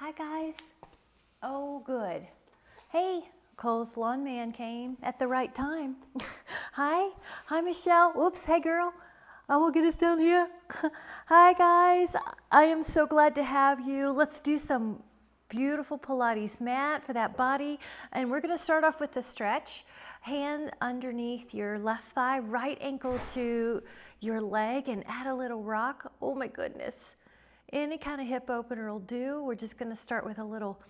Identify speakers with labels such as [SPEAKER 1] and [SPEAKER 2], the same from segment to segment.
[SPEAKER 1] Hi guys. Oh, good. Hey, Cole's lawn man came at the right time. Hi. Hi, Michelle. Whoops. Hey, girl. I'm gonna get us down here. Hi guys. I am so glad to have you. Let's do some beautiful Pilates mat for that body. And we're gonna start off with a stretch. Hand underneath your left thigh, right ankle to your leg, and add a little rock. Oh my goodness. Any kind of hip opener will do. We're just gonna start with a little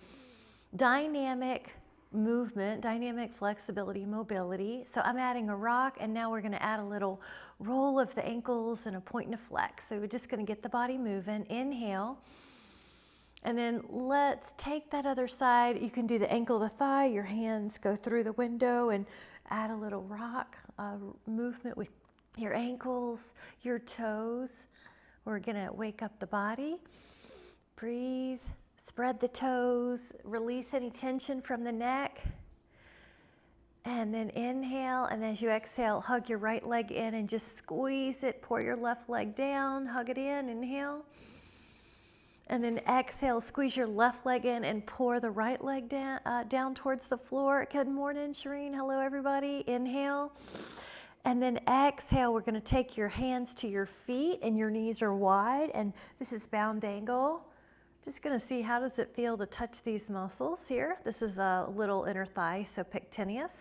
[SPEAKER 1] dynamic movement, dynamic flexibility, mobility. So I'm adding a rock, and now we're gonna add a little roll of the ankles and a point and a flex. So we're just gonna get the body moving. Inhale. And then let's take that other side. You can do the ankle to thigh, your hands go through the window, and add a little rock movement with your ankles, your toes. We're gonna wake up the body. Breathe, spread the toes, release any tension from the neck. And then inhale, and as you exhale, hug your right leg in and just squeeze it. Pour your left leg down, hug it in, inhale. And then exhale, squeeze your left leg in and pour the right leg down towards the floor. Good morning, Shireen. Hello, everybody. Inhale. And then exhale, we're gonna take your hands to your feet and your knees are wide. And this is bound angle. Just gonna see how does it feel to touch these muscles here. This is a little inner thigh, so pectineus.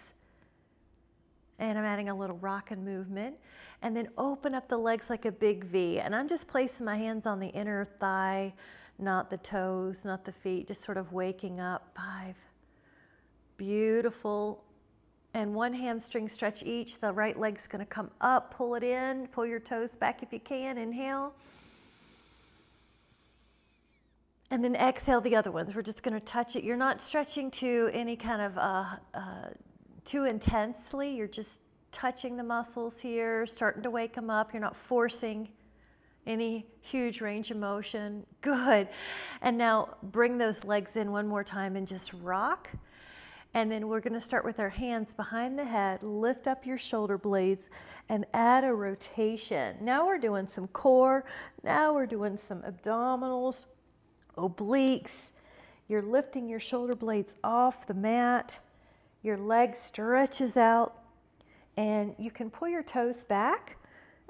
[SPEAKER 1] And I'm adding a little rock and movement. And then open up the legs like a big V. And I'm just placing my hands on the inner thigh, not the toes, not the feet, just sort of waking up. 5. Beautiful. And one hamstring stretch each. The right leg's gonna come up, pull it in, pull your toes back if you can, inhale. And then exhale the other ones. We're just gonna touch it. You're not stretching to any kind of too intensely. You're just touching the muscles here, starting to wake them up. You're not forcing any huge range of motion. Good. And now bring those legs in one more time and just rock. And then we're gonna start with our hands behind the head, lift up your shoulder blades and add a rotation. Now we're doing some core. Now we're doing some abdominals, obliques. You're lifting your shoulder blades off the mat. Your leg stretches out. And you can pull your toes back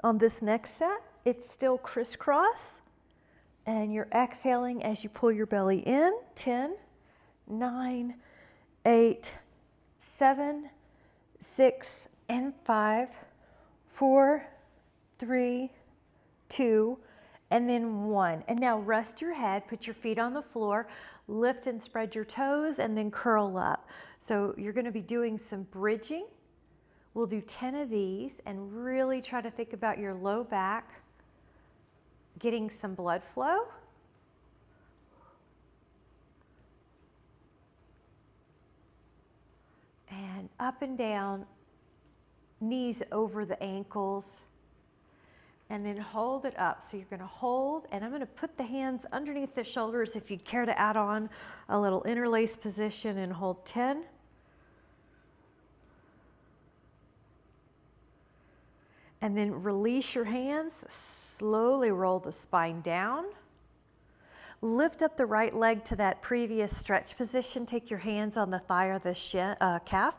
[SPEAKER 1] on this next set. It's still crisscross. And you're exhaling as you pull your belly in. 10, 9, 8, 7, 6, and 5, 4, 3, 2, and then 1. And now rest your head, put your feet on the floor, lift and spread your toes, and then curl up. So you're gonna be doing some bridging. We'll do 10 of these and really try to think about your low back, getting some blood flow. And up and down, knees over the ankles, and then hold it up. So you're gonna hold, and I'm gonna put the hands underneath the shoulders if you'd care to add on a little interlace position and hold 10. And then release your hands, slowly roll the spine down. Lift up the right leg to that previous stretch position. Take your hands on the thigh or the calf.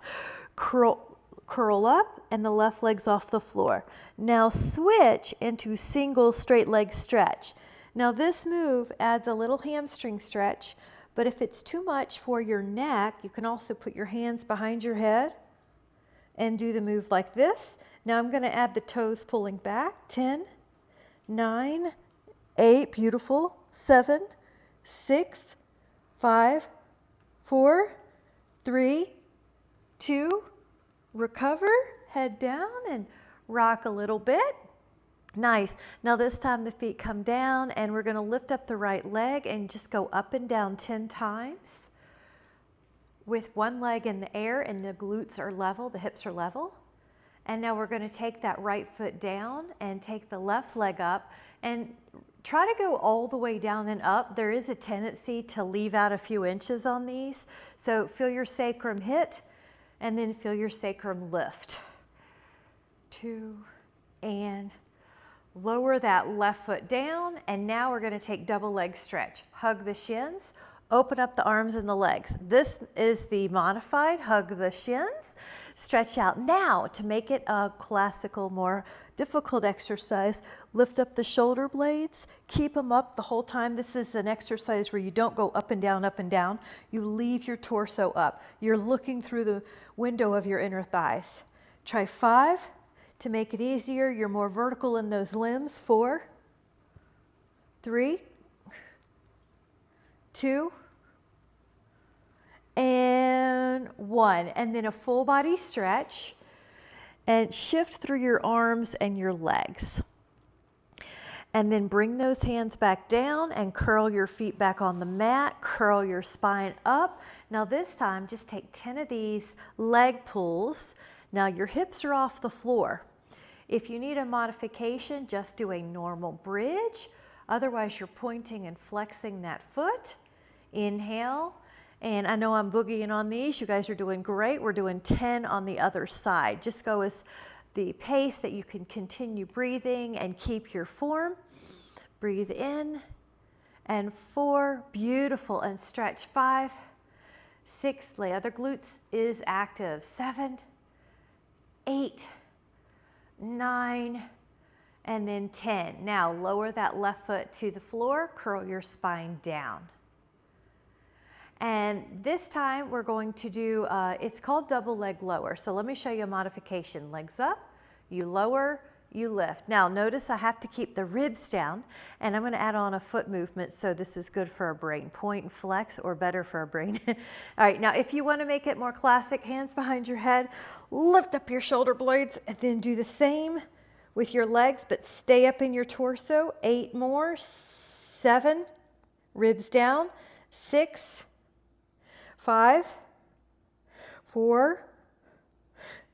[SPEAKER 1] Curl up, and the left leg's off the floor. Now switch into single straight leg stretch. Now this move adds a little hamstring stretch, but if it's too much for your neck, you can also put your hands behind your head and do the move like this. Now I'm gonna add the toes pulling back. 10, 9, 8, beautiful. 7, 6, 5, 4, 3, 2, recover, head down and rock a little bit. Nice. Now this time the feet come down and we're gonna lift up the right leg and just go up and down 10 times with one leg in the air, and the glutes are level, the hips are level. And now we're gonna take that right foot down and take the left leg up and try to go all the way down and up. There is a tendency to leave out a few inches on these. So feel your sacrum hit and then feel your sacrum lift. 2, and lower that left foot down. And now we're gonna take double leg stretch. Hug the shins, Open up the arms and the legs. This is the modified, hug the shins, stretch out. Now, to make it a classical, more difficult exercise, lift up the shoulder blades, keep them up the whole time. This is an exercise where you don't go up and down, up and down. You leave your torso up. You're looking through the window of your inner thighs. Try 5. To make it easier, you're more vertical in those limbs. 4, 3, 2, and 1. And then a full body stretch and shift through your arms and your legs. And then bring those hands back down and curl your feet back on the mat, curl your spine up. Now this time, just take 10 of these leg pulls. Now your hips are off the floor. If you need a modification, just do a normal bridge. Otherwise, you're pointing and flexing that foot. Inhale. And I know I'm boogieing on these. You guys are doing great. We're doing 10 on the other side. Just go as the pace that you can continue breathing and keep your form. Breathe in. And 4, beautiful, and stretch. 5, 6, the other glutes is active. 7, 8, 9, and then 10. Now lower that left foot to the floor, curl your spine down. And this time we're going to do, it's called double leg lower. So let me show you a modification. Legs up, you lower, you lift. Now notice I have to keep the ribs down, and I'm going to add on a foot movement, so this is good for our brain. Point and flex, or better for our brain. All right, now if you want to make it more classic, hands behind your head, lift up your shoulder blades, and then do the same with your legs, but stay up in your torso. 8 more. 7, ribs down. 6, 5, 4,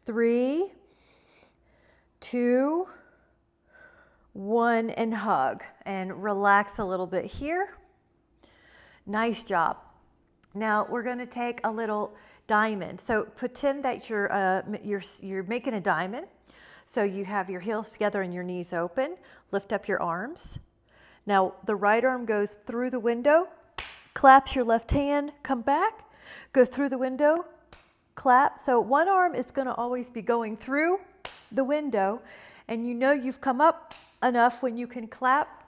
[SPEAKER 1] 3, 2, 1, and hug. And relax a little bit here. Nice job. Now we're going to take a little diamond. So pretend that you're making a diamond. So you have your heels together and your knees open. Lift up your arms. Now the right arm goes through the window, claps your left hand, come back, go through the window, clap. So one arm is going to always be going through the window, and you know you've come up enough when you can clap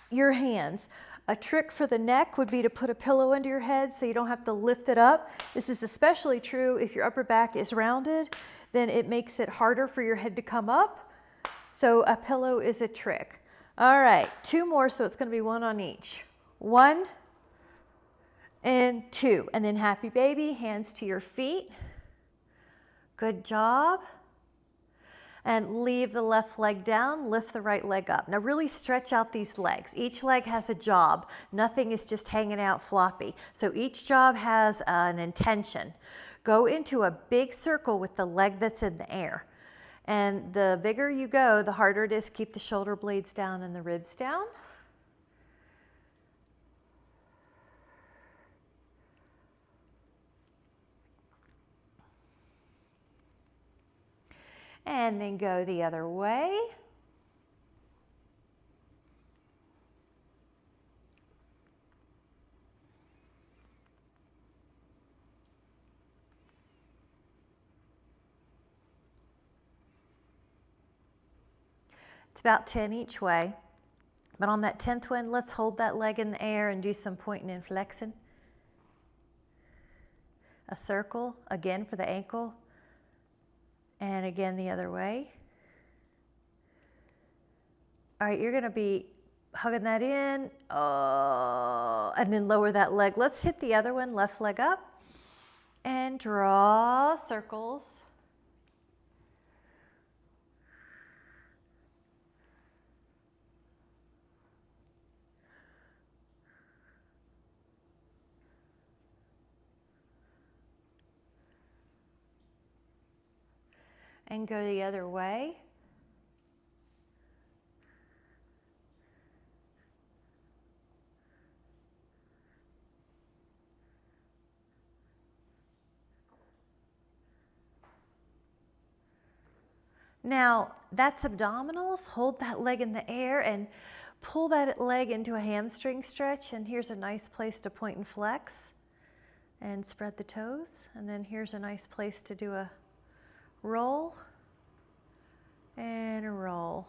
[SPEAKER 1] your hands. A trick for the neck would be to put a pillow under your head so you don't have to lift it up. This is especially true if your upper back is rounded, then it makes it harder for your head to come up. So a pillow is a trick. All right, 2 more, so it's going to be 1 on each. 1 and 2, and then happy baby, hands to your feet. Good job. And leave the left leg down, lift the right leg up. Now really stretch out these legs. Each leg has a job. Nothing is just hanging out floppy. So each job has an intention. Go into a big circle with the leg that's in the air. And the bigger you go, the harder it is to keep the shoulder blades down and the ribs down. And then go the other way. It's about 10 each way. But on that 10th one, let's hold that leg in the air and do some pointing and flexing. A circle, again for the ankle. And again the other way. All right, you're going to be hugging that in. Oh, and then lower that leg. Let's hit the other one, left leg up. And draw circles. And go the other way. Now, that's abdominals. Hold that leg in the air and pull that leg into a hamstring stretch, and here's a nice place to point and flex and spread the toes. And then here's a nice place to do a roll and a roll.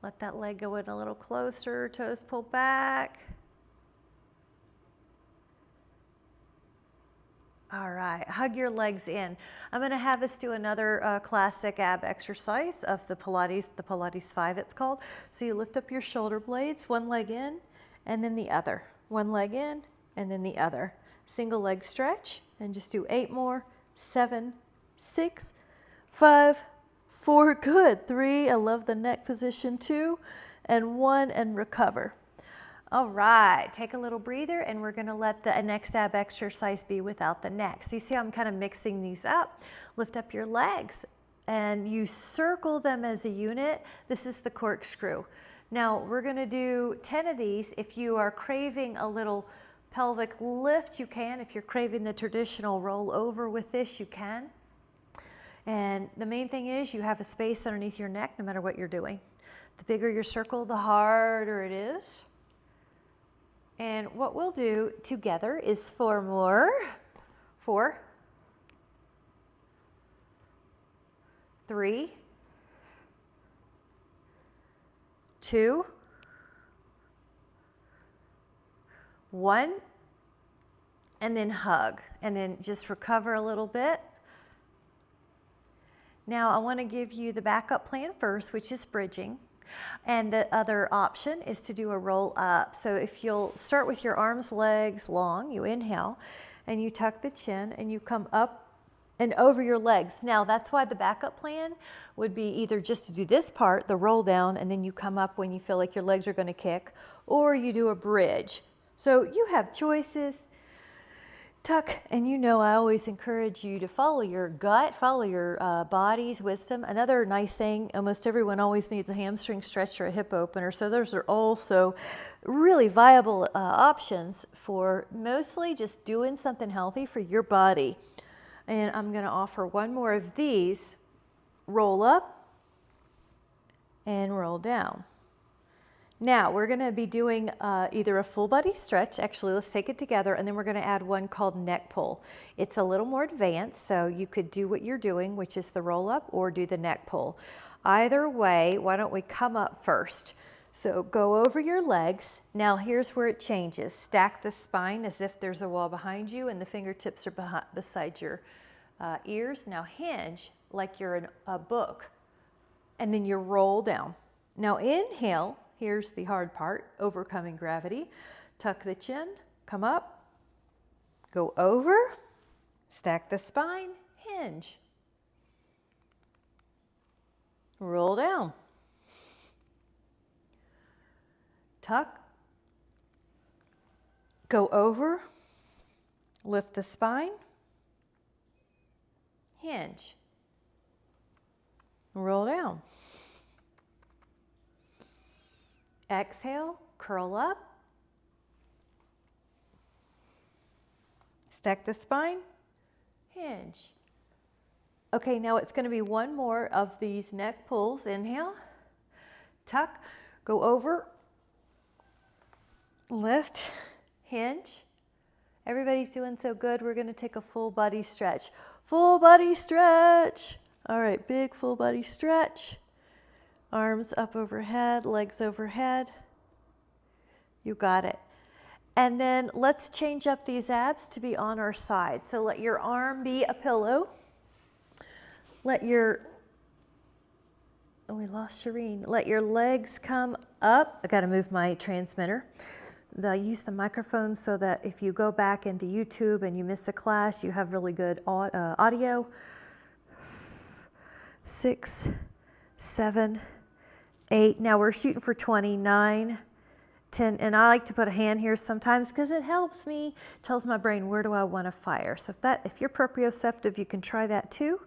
[SPEAKER 1] Let that leg go in a little closer, toes pull back. All right, hug your legs in. I'm gonna have us do another classic ab exercise of the Pilates 5 it's called. So you lift up your shoulder blades, one leg in and then the other. One leg in and then the other. Single leg stretch, and just do 8 more. 7, 6, 5, 4, good. 3, I love the neck position, 2, and 1, and recover. All right, take a little breather, and we're gonna let the next ab exercise be without the neck. So you see how I'm kind of mixing these up? Lift up your legs, and you circle them as a unit. This is the corkscrew. Now, we're gonna do 10 of these. If you are craving a little pelvic lift, you can. If you're craving the traditional roll over with this, you can. And the main thing is you have a space underneath your neck no matter what you're doing. The bigger your circle, the harder it is. And what we'll do together is 4 more. 4, 3, 2, 1, and then hug. And then just recover a little bit. Now I want to give you the backup plan first, which is bridging. And the other option is to do a roll up. So if you'll start with your arms, legs long, you inhale and you tuck the chin and you come up and over your legs. Now that's why the backup plan would be either just to do this part, the roll down, and then you come up when you feel like your legs are going to kick, or you do a bridge. So you have choices. Tuck, and you know I always encourage you to follow your gut, follow your body's wisdom. Another nice thing, almost everyone always needs a hamstring stretch or a hip opener, so those are also really viable options for mostly just doing something healthy for your body. And I'm going to offer 1 more of these. Roll up and roll down. Now we're going to be doing either a full body stretch. Actually, let's take it together, and then we're going to add one called neck pull. It's a little more advanced, so you could do what you're doing, which is the roll up, or do the neck pull. Either way, why don't we come up first? So go over your legs. Now here's where it changes. Stack the spine as if there's a wall behind you and the fingertips are beside your ears. Now hinge like you're in a book, and then you roll down. Now inhale. Here's the hard part, overcoming gravity. Tuck the chin, come up, go over, stack the spine, hinge. Roll down. Tuck, go over, lift the spine, hinge. Roll down. Exhale, curl up, stack the spine, hinge. Okay, now it's going to be 1 more of these neck pulls. Inhale, tuck, go over, lift, hinge. Everybody's doing so good. We're going to take a full body stretch. Full body stretch. All right, big full body stretch. Arms up overhead, legs overhead. You got it. And then let's change up these abs to be on our side. So let your arm be a pillow. Let your, oh, we lost Shireen. Let your legs come up. I got to move my transmitter. Use the microphone so that if you go back into YouTube and you miss a class, you have really good audio. 6, 7, 8. Now we're shooting for 29, 10, and I like to put a hand here sometimes because it helps me, tells my brain where do I want to fire. So if you're proprioceptive, you can try that too.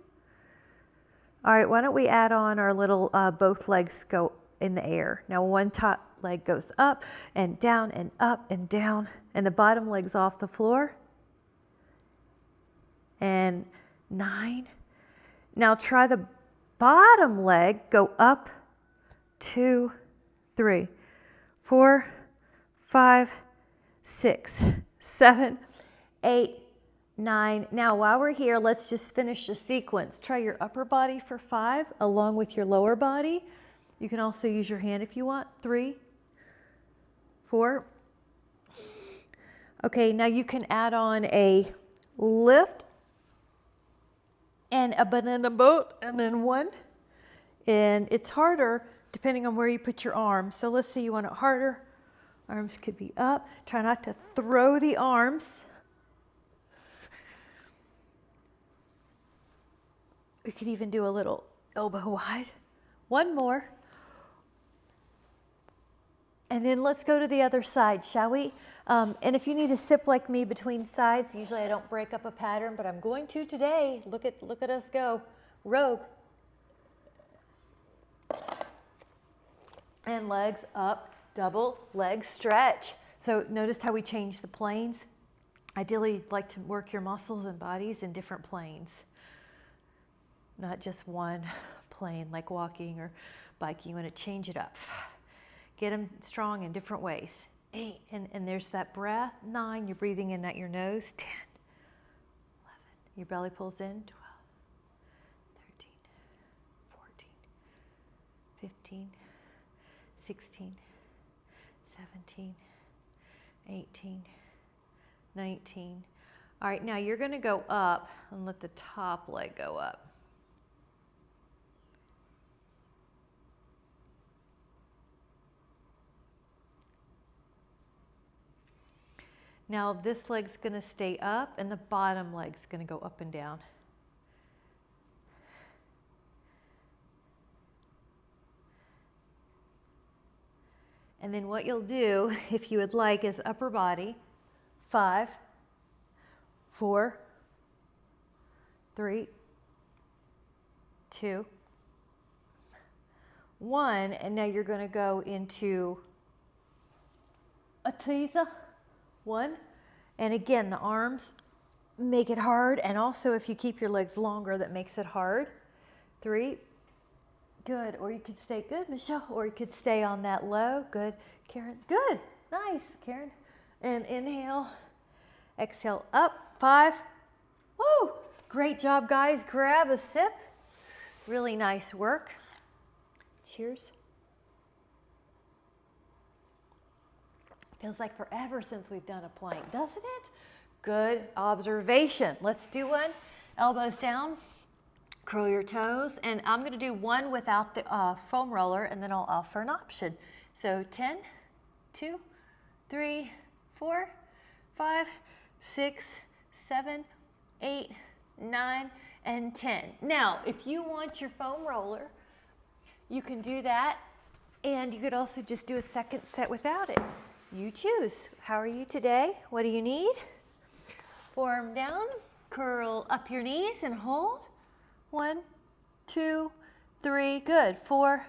[SPEAKER 1] All right, why don't we add on our little both legs go in the air. Now one top leg goes up and down and up and down, and the bottom leg's off the floor. And 9. Now try the bottom leg, go up, 2, 3, 4, 5, 6, 7, 8, 9. Now, while we're here, let's just finish the sequence. Try your upper body for 5 along with your lower body. You can also use your hand if you want. 3, 4. Okay, now you can add on a lift and a banana boat and then 1. And it's harder depending on where you put your arms. So let's say you want it harder. Arms could be up. Try not to throw the arms. We could even do a little elbow wide. 1 more. And then let's go to the other side, shall we? And if you need to sip like me between sides, usually I don't break up a pattern, but I'm going to today. Look at us go. Rogue. And legs up, double leg stretch. So notice how we change the planes. Ideally, you'd like to work your muscles and bodies in different planes. Not just one plane like walking or biking. You want to change it up. Get them strong in different ways. 8, and there's that breath. 9, you're breathing in at your nose. 10, 11, your belly pulls in. 12, 13, 14, 15, 16, 17, 18, 19. All right, now you're going to go up and let the top leg go up. Now this leg's going to stay up and the bottom leg's going to go up and down. And then what you'll do, if you would like, is upper body. 5, 4, 3, 2, 1. And now you're going to go into a teaser. 1. And again, the arms make it hard. And also if you keep your legs longer, that makes it hard. 3. Good. Or you could stay, good, Michelle. Or you could stay on that low. Good, Karen. Good. Nice, Karen. And inhale, exhale up. 5. Woo! Great job, guys. Grab a sip. Really nice work. Cheers. Feels like forever since we've done a plank, doesn't it? Good observation. Let's do one. Elbows down. Curl your toes, and I'm going to do one without the foam roller, and then I'll offer an option. So 10, 2, 3, 4, 5, 6, 7, 8, 9, and 10. Now, if you want your foam roller, you can do that, and you could also just do a second set without it. You choose. How are you today? What do you need? Forearm down, curl up your knees and hold. 1, 2, 3, good. 4,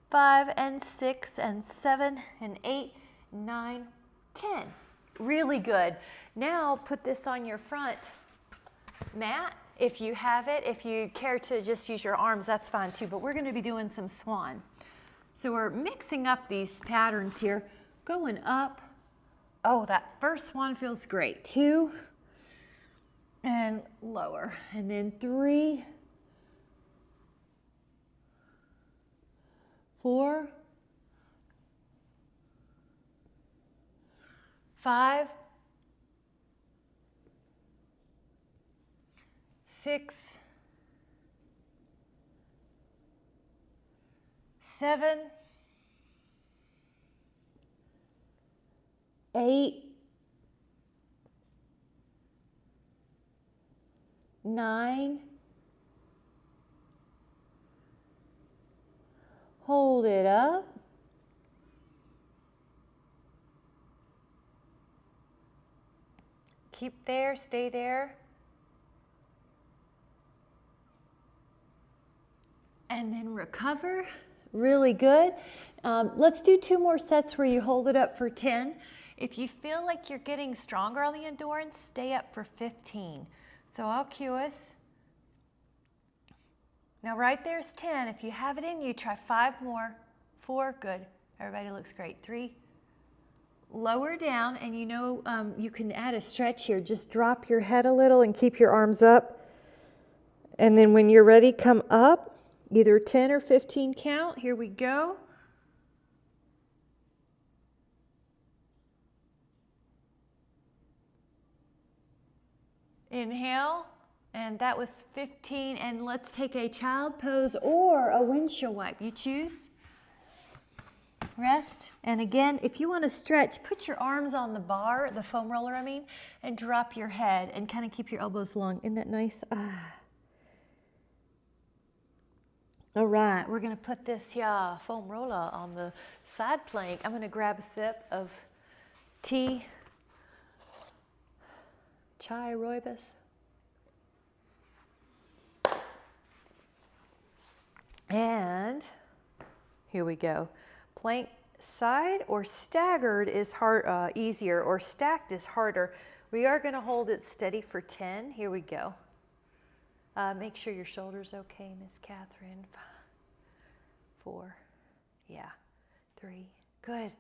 [SPEAKER 1] 5, and 6, and 7, and 8, 9, 10. Really good. Now put this on your front mat if you have it. If you care to just use your arms, that's fine too, but we're going to be doing some swan. So we're mixing up these patterns here, going up. Oh, that first one feels great. 2, and lower, and then 3, 4, 5, 6, 7, 8, 9, hold it up, keep there, stay there, and then recover. Really good. Let's do 2 more sets where you hold it up for 10. If you feel like you're getting stronger on the endurance, stay up for 15. So I'll cue us. Now right there's 10. If you have it in you, try 5 more. 4, good. Everybody looks great. 3, lower down, and you know you can add a stretch here. Just drop your head a little and keep your arms up. And then when you're ready, come up, either 10 or 15 count. Here we go. Inhale, and that was 15. And let's take a child pose or a windshield wipe. You choose. Rest. And again, if you want to stretch, put your arms on the bar, the foam roller, I mean, and drop your head and kind of keep your elbows long. Isn't that nice? All right, we're going to put this here foam roller on the side plank. I'm going to grab a sip of tea, chai rooibos. And here we go. Plank side or staggered is easier, or stacked is harder. We are going to hold it steady for 10. Here we go. Make sure your shoulder's okay, Miss Catherine. 5, 4, yeah, 3, good.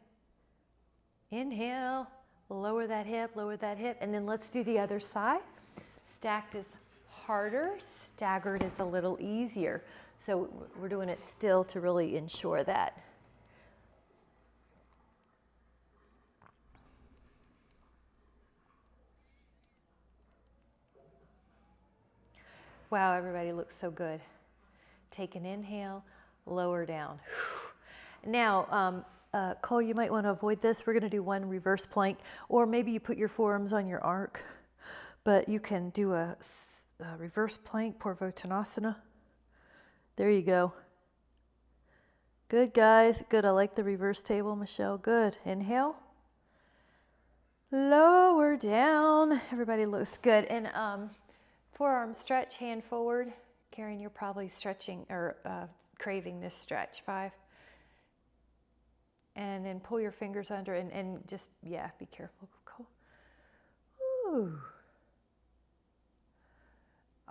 [SPEAKER 1] Inhale, lower that hip, and then let's do the other side. Stacked is harder, staggered is a little easier. So we're doing it still to really ensure that. Wow, everybody looks so good. Take an inhale, lower down. Now, Cole, you might want to avoid this. We're going to do one reverse plank, or maybe you put your forearms on your arc, but you can do a reverse plank, Purvottanasana. There you go. Good, guys. Good. I like the reverse table, Michelle. Good. Inhale. Lower down. Everybody looks good. And forearm stretch, hand forward. Karen, you're probably stretching or craving this stretch. 5. And then pull your fingers under and just, yeah, be careful. Ooh.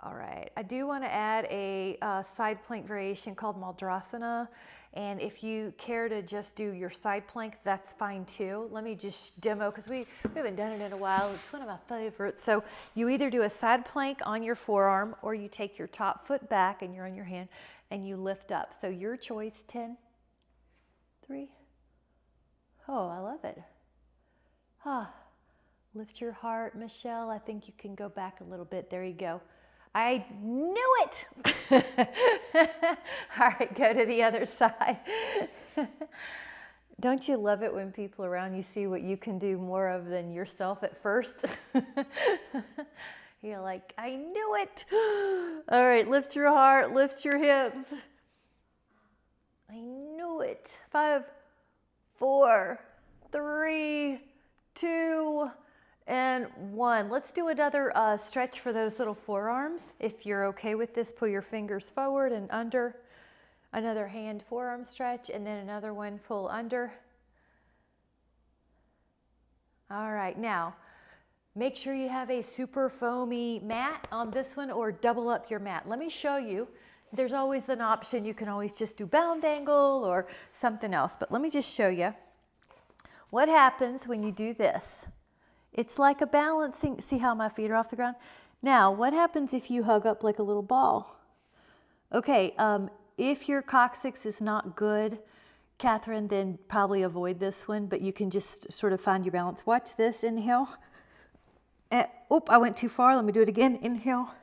[SPEAKER 1] All right, I do want to add a side plank variation called Maldrasana. And if you care to just do your side plank, that's fine too. Let me just demo, because we haven't done it in a while. It's one of my favorites. So you either do a side plank on your forearm, or you take your top foot back and you're on your hand and you lift up. So your choice. 10, 3. Oh, I love it. Lift your heart, Michelle. I think you can go back a little bit. There you go. I knew it. All right, go to the other side. Don't you love it when people around you see what you can do more of than yourself at first? You're like, I knew it. All right, lift your heart, lift your hips. I knew it. 5, 4, 3, 2, and 1. Let's do another stretch for those little forearms. If you're okay with this, pull your fingers forward and under. Another hand forearm stretch, and then another one full under. All right, now make sure you have a super foamy mat on this one, or double up your mat. Let me show you. There's always an option. You can always just do bound angle or something else, but let me just show you what happens when you do this. It's like a balancing. See how my feet are off the ground? Now, what happens if you hug up like a little ball? Okay, if your coccyx is not good, Catherine, then probably avoid this one, but you can just sort of find your balance. Watch this. Inhale. Oop, I went too far. Let me do it again. Inhale.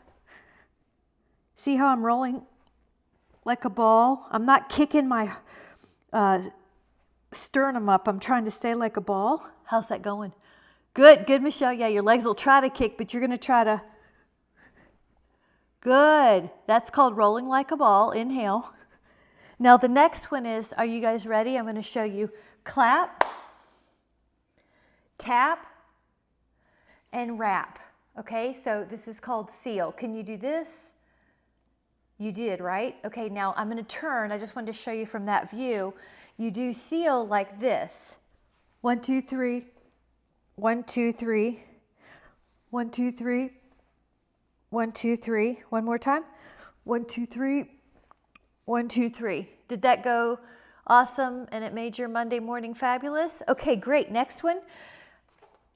[SPEAKER 1] See how I'm rolling like a ball? I'm not kicking my sternum up. I'm trying to stay like a ball. How's that going? Good, good, Michelle. Yeah, your legs will try to kick, but you're going to try to. Good. That's called rolling like a ball. Inhale. Now the next one is, are you guys ready? I'm going to show you clap, tap, and wrap. Okay, so this is called seal. Can you do this? You did, right? Okay, now I'm going to turn. I just wanted to show you from that view. You do seal like this. 1, 2, 3. 1, 2, 3. 1, 2, 3. 1, 2, 3. One more time. 1, 2, 3. 1, 2, 3. Did that go Awesome, and it made your Monday morning fabulous. Okay, great. Next one.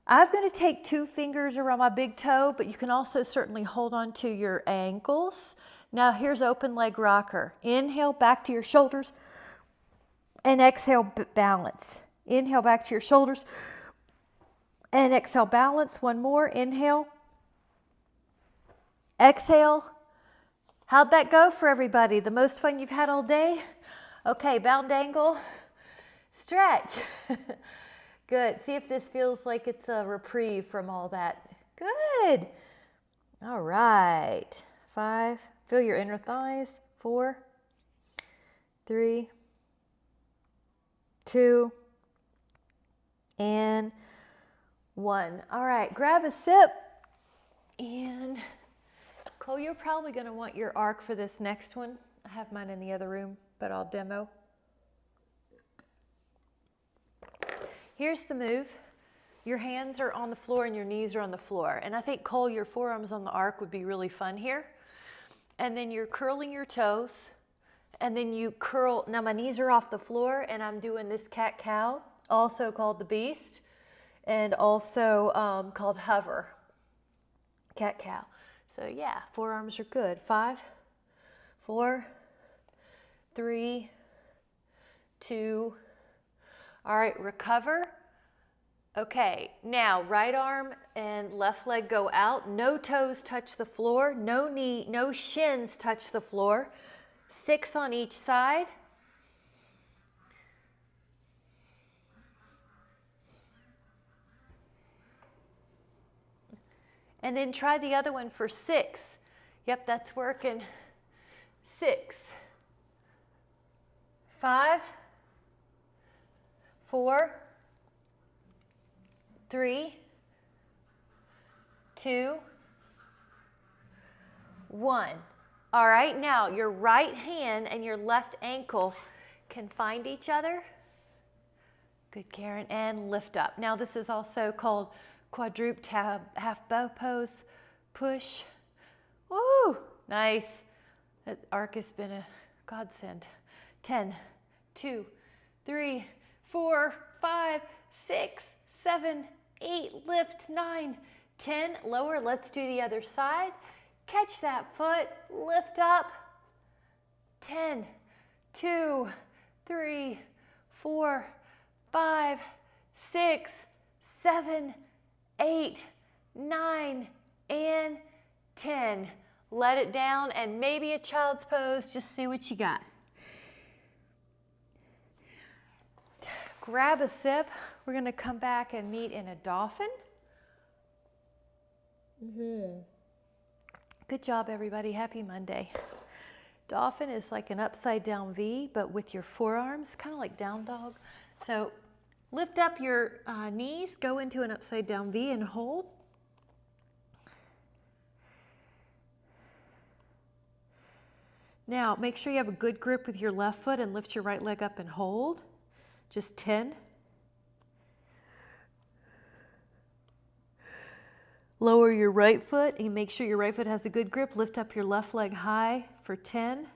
[SPEAKER 1] I'm going to take 2 fingers around my big toe, but you can also certainly hold on to your ankles. Now here's open leg rocker. Inhale back to your shoulders and exhale balance. Inhale back to your shoulders and exhale balance. One more. Inhale. Exhale. How'd that go for everybody? The most fun you've had all day? Okay, bound angle. Stretch. Good. See if this feels like it's a reprieve from all that. Good. All right. 5. Feel your inner thighs. 4, 3, 2, and 1. All right. Grab a sip. And Cole, you're probably going to want your arc for this next one. I have mine in the other room, but I'll demo. Here's the move. Your hands are on the floor and your knees are on the floor. And I think, Cole, your forearms on the arc would be really fun here. And then you're curling your toes. And then you curl. Now my knees are off the floor and I'm doing this cat-cow, also called the beast, and also called hover. Cat-cow. So yeah, forearms are good. 5, 4, 3, 2. All right, recover. Okay, now right arm and left leg go out. No toes touch the floor. No shins touch the floor. 6 on each side. And then try the other one for 6. Yep, that's working. 6, 5, 4, 3, 2, 1. All right, now your right hand and your left ankle can find each other. Good, Karen, and lift up. Now this is also called quadruped half bow pose. Push. Woo, nice. That arc has been a godsend. 10, 2, 3, 4, 5, 6, 7, 8, lift, 9, 10, lower. Let's do the other side. Catch that foot, lift up. 10, 2, 3, 4, 5, 6, 7, 8, 9, and 10. Let it down and maybe a child's pose. Just see what you got. Grab a sip. We're going to come back and meet in a dolphin. Good job, everybody. Happy Monday. Dolphin is like an upside down V, but with your forearms, kind of like down dog. So lift up your knees, go into an upside down V and hold. Now, make sure you have a good grip with your left foot and lift your right leg up and hold. Just 10. Lower your right foot and make sure your right foot has a good grip. Lift up your left leg high for 10.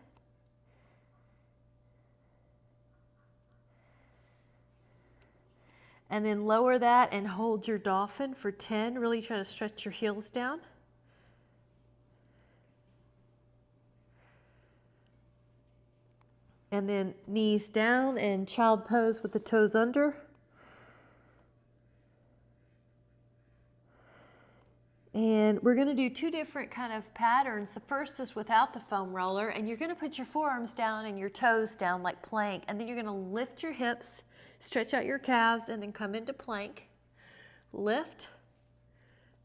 [SPEAKER 1] And then lower that and hold your dolphin for 10. Really try to stretch your heels down. And then knees down and child pose with the toes under. And we're going to do 2 different kind of patterns. The first is without the foam roller, and you're going to put your forearms down and your toes down like plank, and then you're going to lift your hips, stretch out your calves, and then come into plank. Lift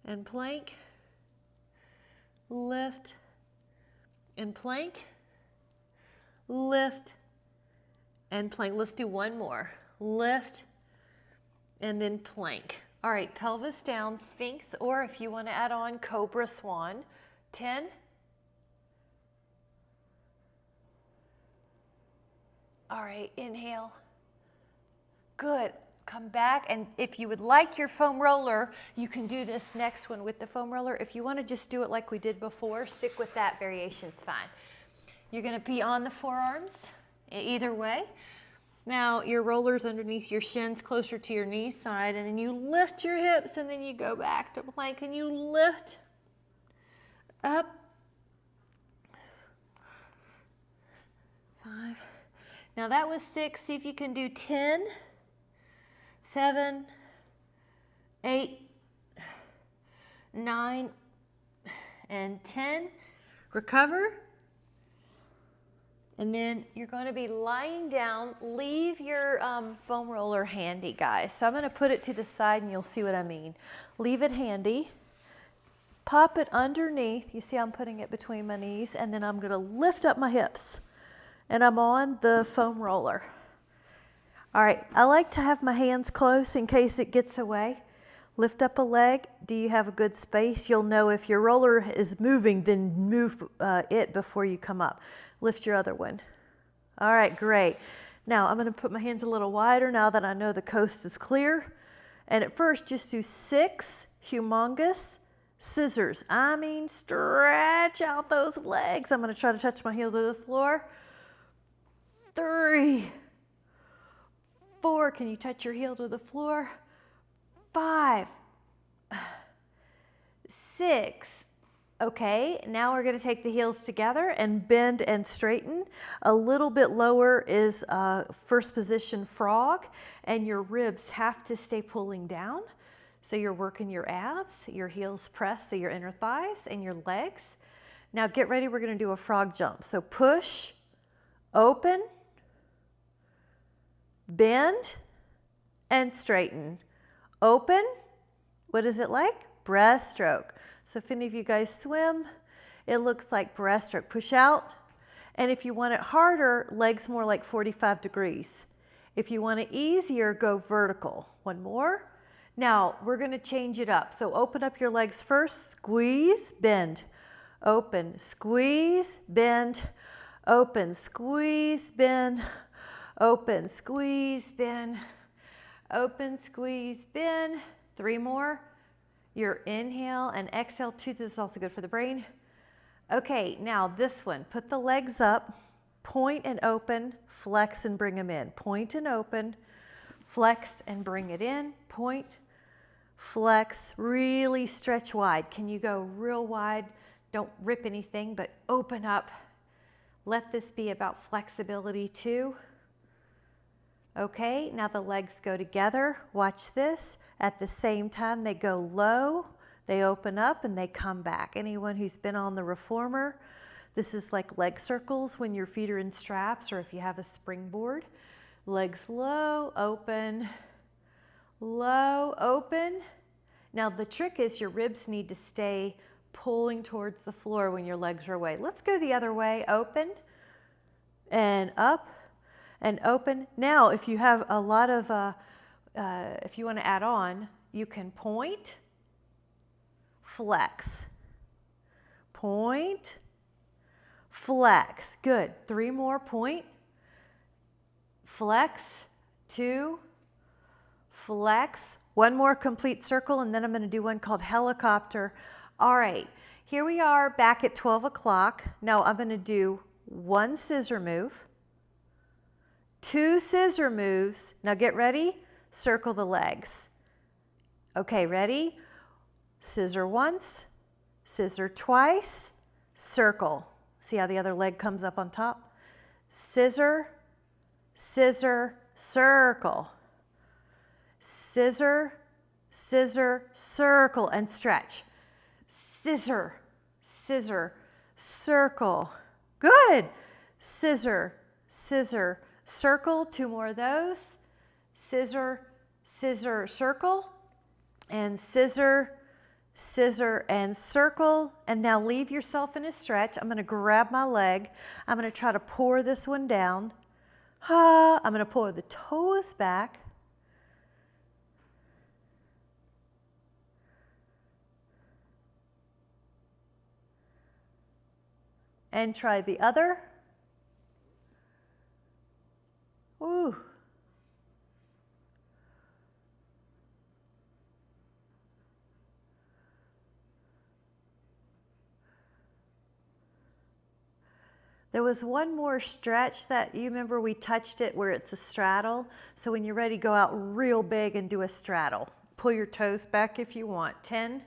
[SPEAKER 1] and plank. Lift and plank. Lift and plank. Let's do one more. Lift and then plank. All right, pelvis down, Sphinx, or if you want to add on, Cobra Swan. 10. All right, inhale. Good. Come back, and if you would like your foam roller, you can do this next one with the foam roller. If you want to just do it like we did before, stick with that variation, it's fine. You're going to be on the forearms either way. Now your roller's underneath your shins, closer to your knee side, and then you lift your hips, and then you go back to plank, and you lift up. 5. Now that was 6. See if you can do 10, 7, 8, 9, and 10. Recover. And then you're going to be lying down. Leave your foam roller handy, guys. So I'm going to put it to the side and you'll see what I mean. Leave it handy. Pop it underneath. You see I'm putting it between my knees, and then I'm going to lift up my hips. And I'm on the foam roller. All right, I like to have my hands close in case it gets away. Lift up a leg. Do you have a good space? You'll know if your roller is moving, then move it before you come up. Lift your other one. All right, great. Now I'm going to put my hands a little wider now that I know the coast is clear. And at first, just do 6 humongous scissors. I mean, stretch out those legs. I'm going to try to touch my heel to the floor. 3, 4. Can you touch your heel to the floor? 5, 6. Okay, now we're going to take the heels together and bend and straighten. A little bit lower is first position frog, and your ribs have to stay pulling down. So you're working your abs, your heels press to your inner thighs and your legs. Now get ready, we're going to do a frog jump. So push, open, bend, and straighten. Open, what is it like? Breaststroke. So if any of you guys swim, it looks like breaststroke. Push out, and if you want it harder, legs more like 45 degrees. If you want it easier, go vertical. One more. Now we're going to change it up. So open up your legs first, squeeze, bend, open, squeeze, bend, open, squeeze, bend, open, squeeze, bend, open, squeeze, bend. 3 more. Your inhale and exhale. 2. This is also good for the brain. Okay, now this one. Put the legs up, point and open, flex and bring them in. Point and open, flex and bring it in. Point, flex, really stretch wide. Can you go real wide? Don't rip anything, but open up. Let this be about flexibility too. Okay, now the legs go together. Watch this. At the same time, they go low, they open up, and they come back. Anyone who's been on the reformer, this is like leg circles when your feet are in straps or if you have a springboard. Legs low, open, low, open. Now the trick is your ribs need to stay pulling towards the floor when your legs are away. Let's go the other way. Open and up and open. Now if you have a lot of if you want to add on, you can point, flex, point, flex. Good. 3 more. Point, flex, 2, flex. 1 more complete circle, and then I'm going to do one called helicopter. All right, here we are back at 12 o'clock. Now I'm going to do 1 scissor move, 2 scissor moves. Now get ready. Circle the legs. Okay, ready? Scissor once, scissor twice, circle. See how the other leg comes up on top? Scissor, scissor, circle. Scissor, scissor, circle, and stretch. Scissor, scissor, circle. Good. Scissor, scissor, circle. 2 more of those. Scissor, scissor, circle, and scissor, scissor, and circle. And now leave yourself in a stretch. I'm going to grab my leg. I'm going to try to pour this one down. I'm going to pull the toes back. And try the other. Ooh. There was one more stretch that you remember we touched it where it's a straddle. So when you're ready, go out real big and do a straddle. Pull your toes back if you want. 10.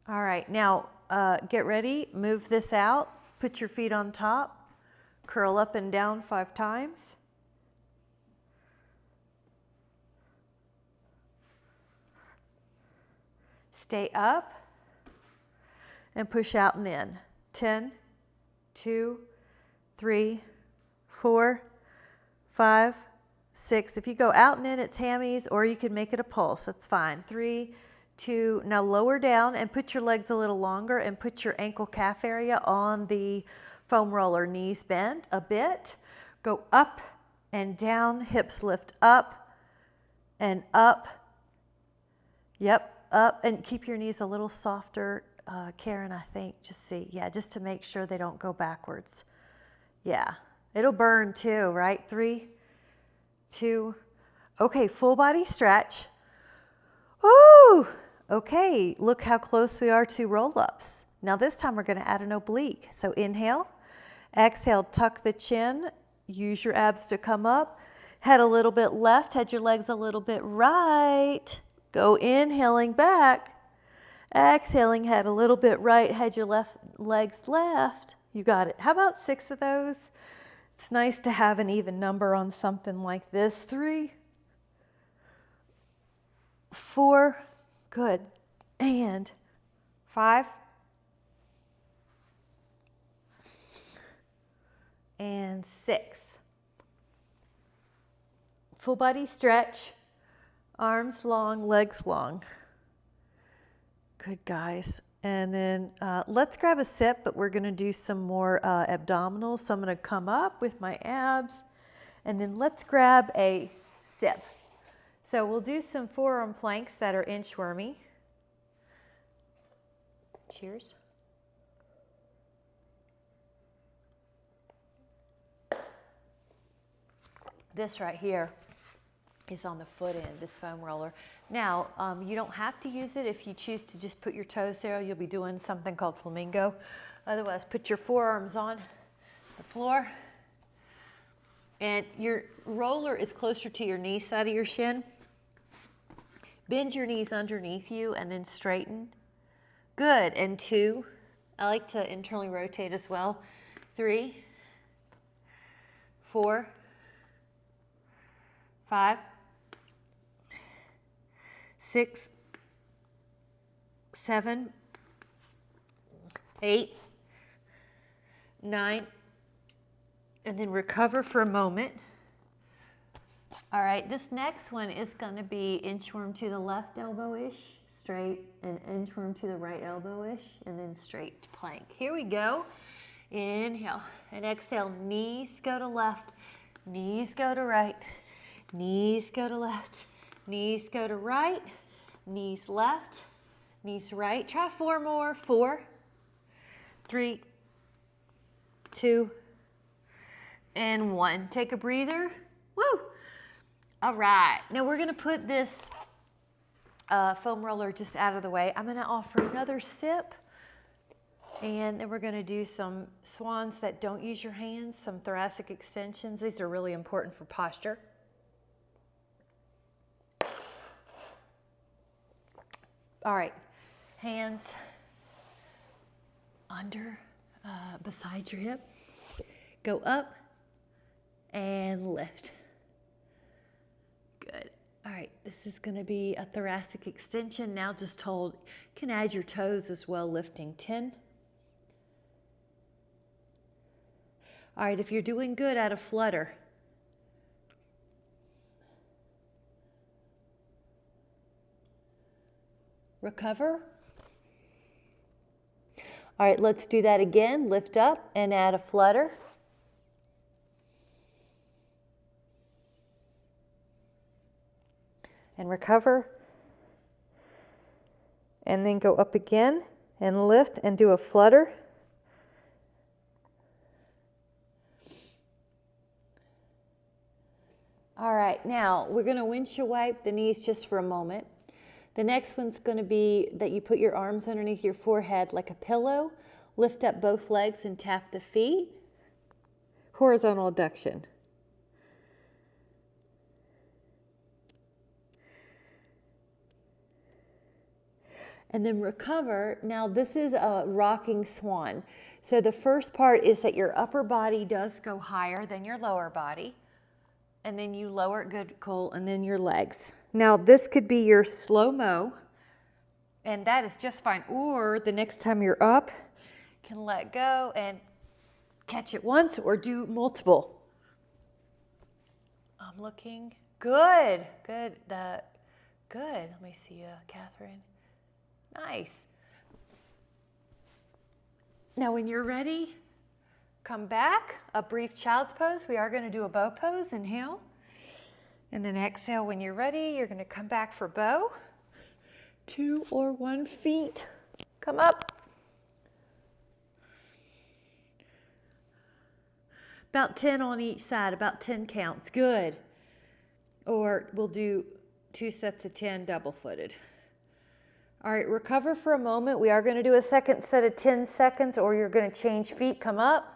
[SPEAKER 1] All right, now get ready, move this out, put your feet on top, curl up and down 5 times. Stay up and push out and in. 10, 2, 3, 4, 5, 6. If you go out and in, it's hammies, or you can make it a pulse. That's fine. 3, 2. Now lower down and put your legs a little longer and put your ankle calf area on the foam roller. Knees bent a bit. Go up and down. Hips lift up and up. Yep. Up, and keep your knees a little softer, Karen, I think. Just see, yeah, just to make sure they don't go backwards. Yeah, it'll burn too, right? 3, 2, okay, full body stretch. Woo! Okay, look how close we are to roll-ups. Now this time we're gonna add an oblique. So inhale, exhale, tuck the chin, use your abs to come up, head a little bit left, head your legs a little bit right. Go inhaling back, exhaling, head a little bit right, head your legs left. You got it. How about 6 of those? It's nice to have an even number on something like this. 3, 4, good, and 5, and 6. Full body stretch. Arms long, legs long. Good, guys. And then let's grab a sip, but we're gonna do some more abdominals. So I'm gonna come up with my abs, and then let's grab a sip. So we'll do some forearm planks that are inchwormy. Cheers. This right here is on the foot end, this foam roller. Now, you don't have to use it. If you choose to just put your toes there, you'll be doing something called flamingo. Otherwise, put your forearms on the floor. And your roller is closer to your knee side of your shin. Bend your knees underneath you and then straighten. Good, and 2. I like to internally rotate as well. 3, 4, 5, 6, 7, 8, 9, and then recover for a moment. All right, this next one is going to be inchworm to the left elbow-ish, straight, and inchworm to the right elbow-ish, and then straight plank. Here we go. Inhale and exhale. Knees go to left, knees go to right, knees go to left, knees go to right, knees left, knees right. Try 4 more. 4, 3, 2, and 1. Take a breather. Woo! All right. Now we're going to put this foam roller just out of the way. I'm going to offer another sip, and then we're going to do some swans that don't use your hands, some thoracic extensions. These are really important for posture. All right, hands under, beside your hip. Go up and lift. Good. All right, this is going to be a thoracic extension. Now just hold. You can add your toes as well, lifting. 10. All right, if you're doing good, add a flutter. Recover. All right, let's do that again. Lift up and add a flutter. And recover. And then go up again and lift and do a flutter. All right, now we're going to windshield wipe the knees just for a moment. The next one's going to be that you put your arms underneath your forehead like a pillow, lift up both legs and tap the feet. Horizontal adduction. And then recover. Now this is a rocking swan. So the first part is that your upper body does go higher than your lower body. And then you lower it, good, Cole, and then your legs. Now this could be your slow-mo, and that is just fine. Or the next time you're up, you can let go and catch it once or do multiple. I'm looking. Good, good, good. Let me see you, Catherine. Nice. Now when you're ready, come back, a brief child's pose. We are going to do a bow pose. Inhale. And then exhale. When you're ready, you're going to come back for bow. 2 or 1 feet. Come up. About 10 on each side, about 10 counts. Good. Or we'll do 2 sets of 10 double-footed. All right, recover for a moment. We are going to do a second set of 10 seconds, or you're going to change feet. Come up.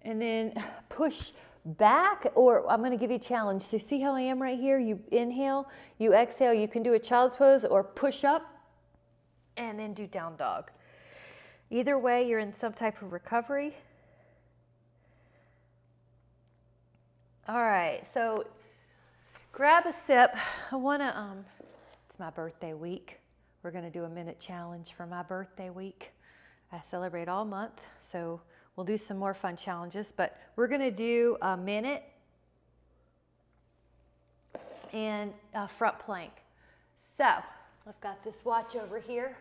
[SPEAKER 1] And then push back, or I'm going to give you a challenge. So see how I am right here? You inhale, you exhale. You can do a child's pose or push up and then do down dog. Either way, you're in some type of recovery. All right, so grab a sip. I want to, it's my birthday week. We're going to do a minute challenge for my birthday week. I celebrate all month, so we'll do some more fun challenges, but we're going to do a minute and a front plank. So I've got this watch over here.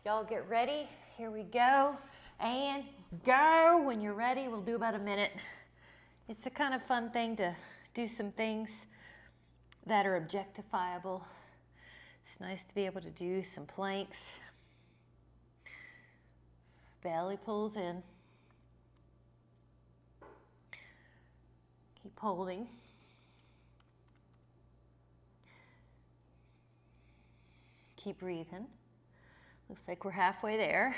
[SPEAKER 1] Y'all get ready. Here we go. And go. When you're ready, we'll do about a minute. It's a kind of fun thing to do some things that are objectifiable. It's nice to be able to do some planks. Belly pulls in. Keep holding. Keep breathing. Looks like we're halfway there.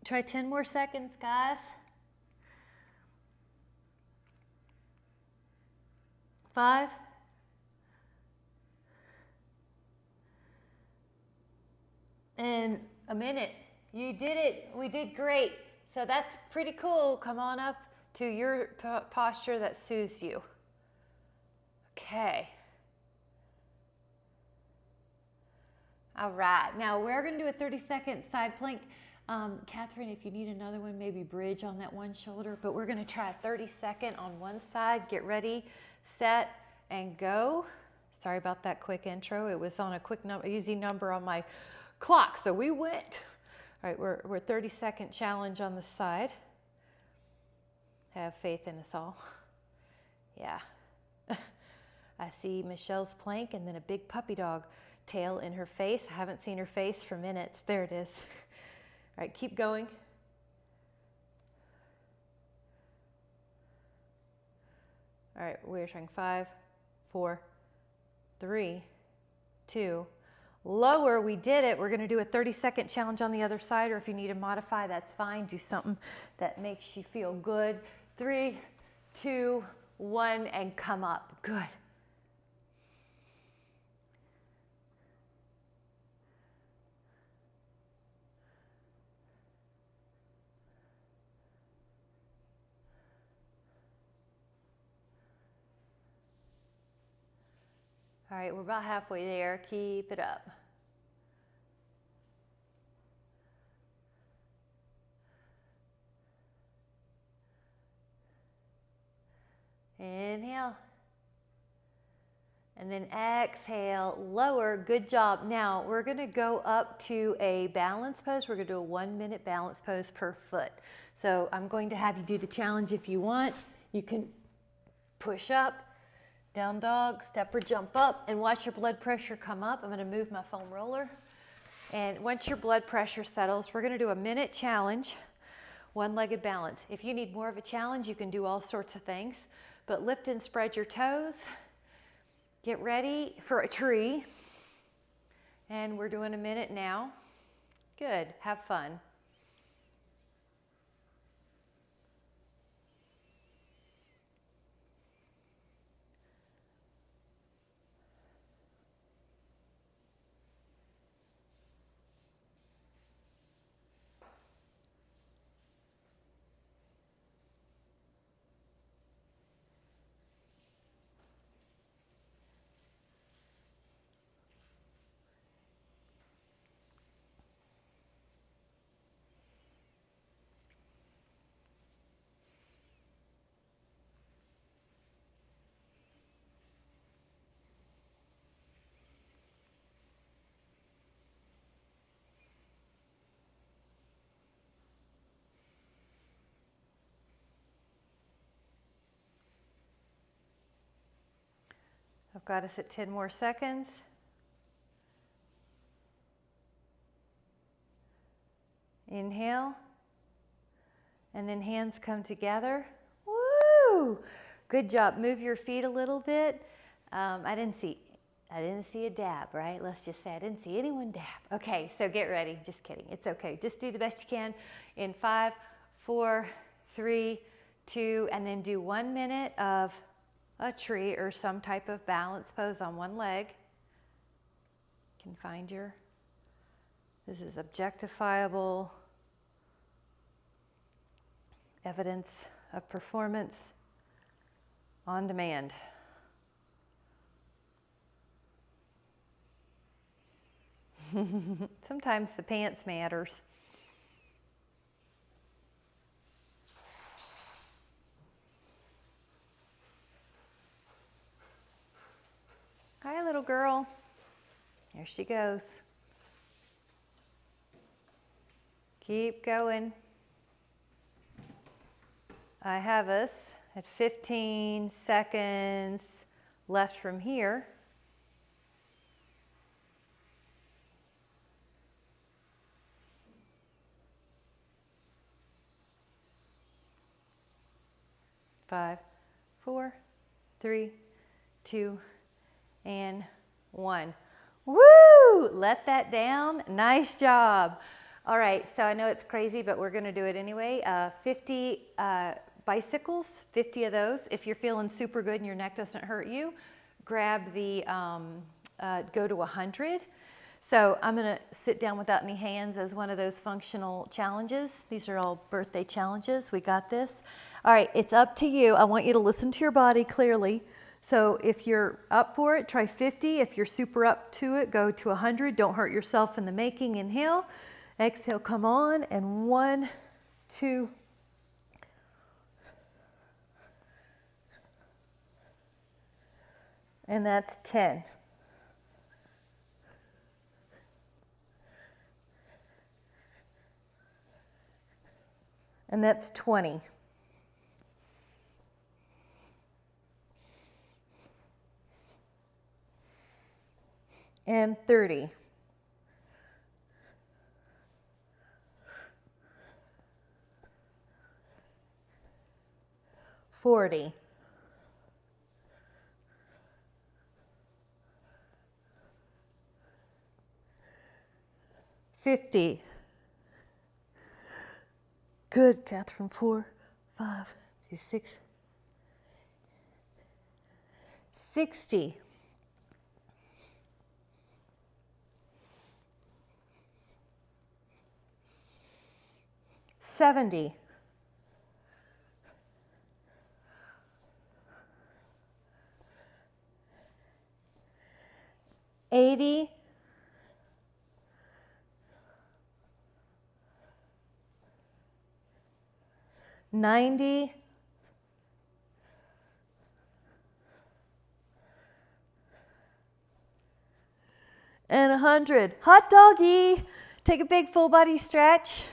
[SPEAKER 1] Try 10 more seconds, guys. 5. And a minute. You did it. We did great. So that's pretty cool. Come on up to your posture that soothes you. Okay. All right. Now we're going to do a 30-second side plank. Catherine, if you need another one, maybe bridge on that one shoulder. But we're going to try a 30-second on one side. Get ready, set, and go. Sorry about that quick intro. It was on a quick number, easy number on my clock, so we went. All right, we're 30-second challenge on the side. Have faith in us all. Yeah. I see Michelle's plank and then a big puppy dog tail in her face. I haven't seen her face for minutes. There it is. All right, keep going. All right, we're trying 5, 4, 3, 2, lower. We did it. We're going to do a 30-second challenge on the other side, or if you need to modify, that's fine. Do something that makes you feel good. 3, 2, 1, and come up. Good. All right, we're about halfway there. Keep it up. Inhale. And then exhale, lower, good job. Now we're gonna go up to a balance pose. We're gonna do a 1-minute balance pose per foot. So I'm going to have you do the challenge if you want. You can push up, down dog, step or jump up, and watch your blood pressure come up. I'm gonna move my foam roller. And once your blood pressure settles, we're gonna do a minute challenge, one-legged balance. If you need more of a challenge, you can do all sorts of things, but lift and spread your toes. Get ready for a tree. And we're doing a minute now. Good, have fun. I've got us at 10 more seconds. Inhale, and then hands come together. Woo! Good job. Move your feet a little bit. I didn't see a dab, right? Let's just say I didn't see anyone dab. Okay, so get ready. Just kidding. It's okay. Just do the best you can in 5, 4, 3, 2, and then do 1 minute of a tree or some type of balance pose on one leg. You can find this is objectifiable evidence of performance on demand. Sometimes the pants matters. Hi, little girl. There she goes. Keep going. I have us at 15 seconds left from here. Five, 4, 3, 2, and 1. Woo! Let that down. Nice job. All right, so I know it's crazy, but we're gonna do it anyway. 50 bicycles, 50 of those. If you're feeling super good and your neck doesn't hurt you, grab the, go to 100. So I'm gonna sit down without any hands as one of those functional challenges. These are all birthday challenges. We got this. All right, it's up to you. I want you to listen to your body clearly. So if you're up for it, try 50. If you're super up to it, go to 100. Don't hurt yourself in the making. Inhale, exhale, come on, and 1, 2, and that's 10. And that's 20. And 30. 40. 50. Good, Catherine. 4, 5, 6, 60. 70. 80. 90. 100. and 100. Hot doggy. Take a big full body stretch.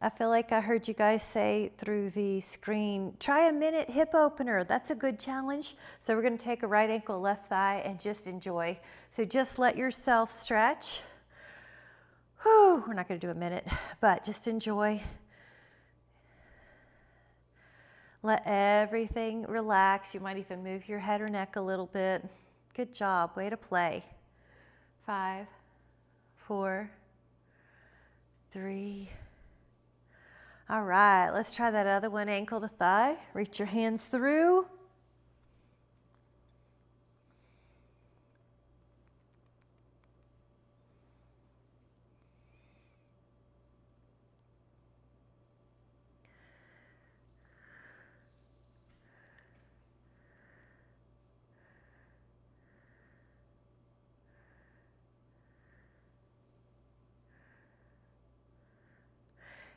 [SPEAKER 1] I feel like I heard you guys say through the screen, try a minute hip opener. That's a good challenge. So we're going to take a right ankle, left thigh, and just enjoy. So just let yourself stretch. Whew, we're not going to do a minute, but just enjoy. Let everything relax. You might even move your head or neck a little bit. Good job. Way to play. 5, 4, 3. All right, let's try that other one, ankle to thigh. Reach your hands through.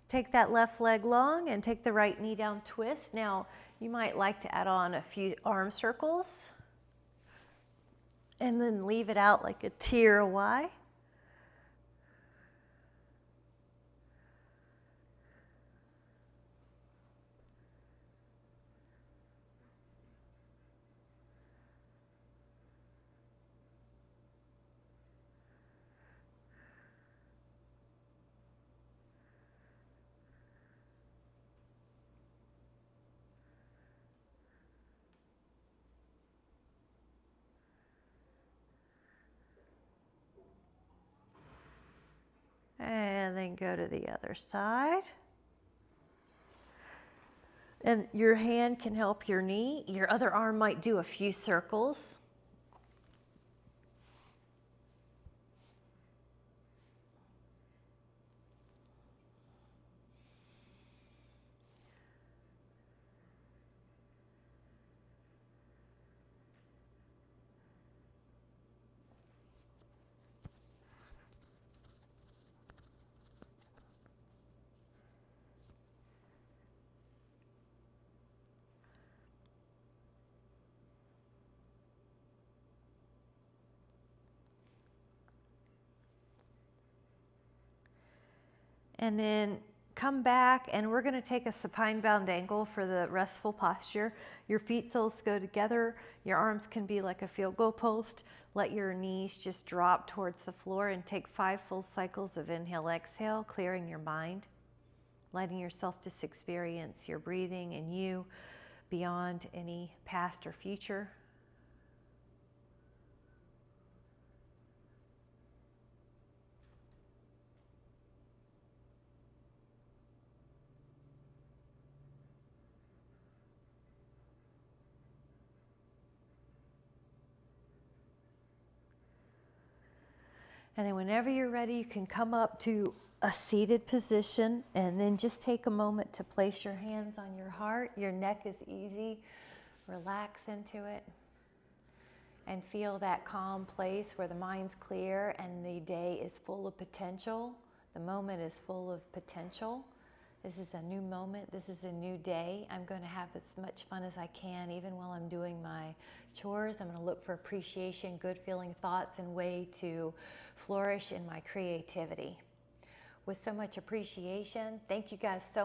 [SPEAKER 1] Take that left leg long and take the right knee down, twist. Now, you might like to add on a few arm circles and then leave it out like a T or a Y. And then go to the other side. And your hand can help your knee. Your other arm might do a few circles. And then come back, and we're going to take a supine bound angle for the restful posture. Your feet soles go together. Your arms can be like a field goal post. Let your knees just drop towards the floor and take 5 full cycles of inhale, exhale, clearing your mind, letting yourself just experience your breathing and you beyond any past or future. And then whenever you're ready, you can come up to a seated position and then just take a moment to place your hands on your heart. Your neck is easy. Relax into it and feel that calm place where the mind's clear and the day is full of potential. The moment is full of potential. This is a new moment. This is a new day. I'm going to have as much fun as I can, even while I'm doing my chores. I'm going to look for appreciation, good feeling thoughts, and way to flourish in my creativity. With so much appreciation, thank you guys so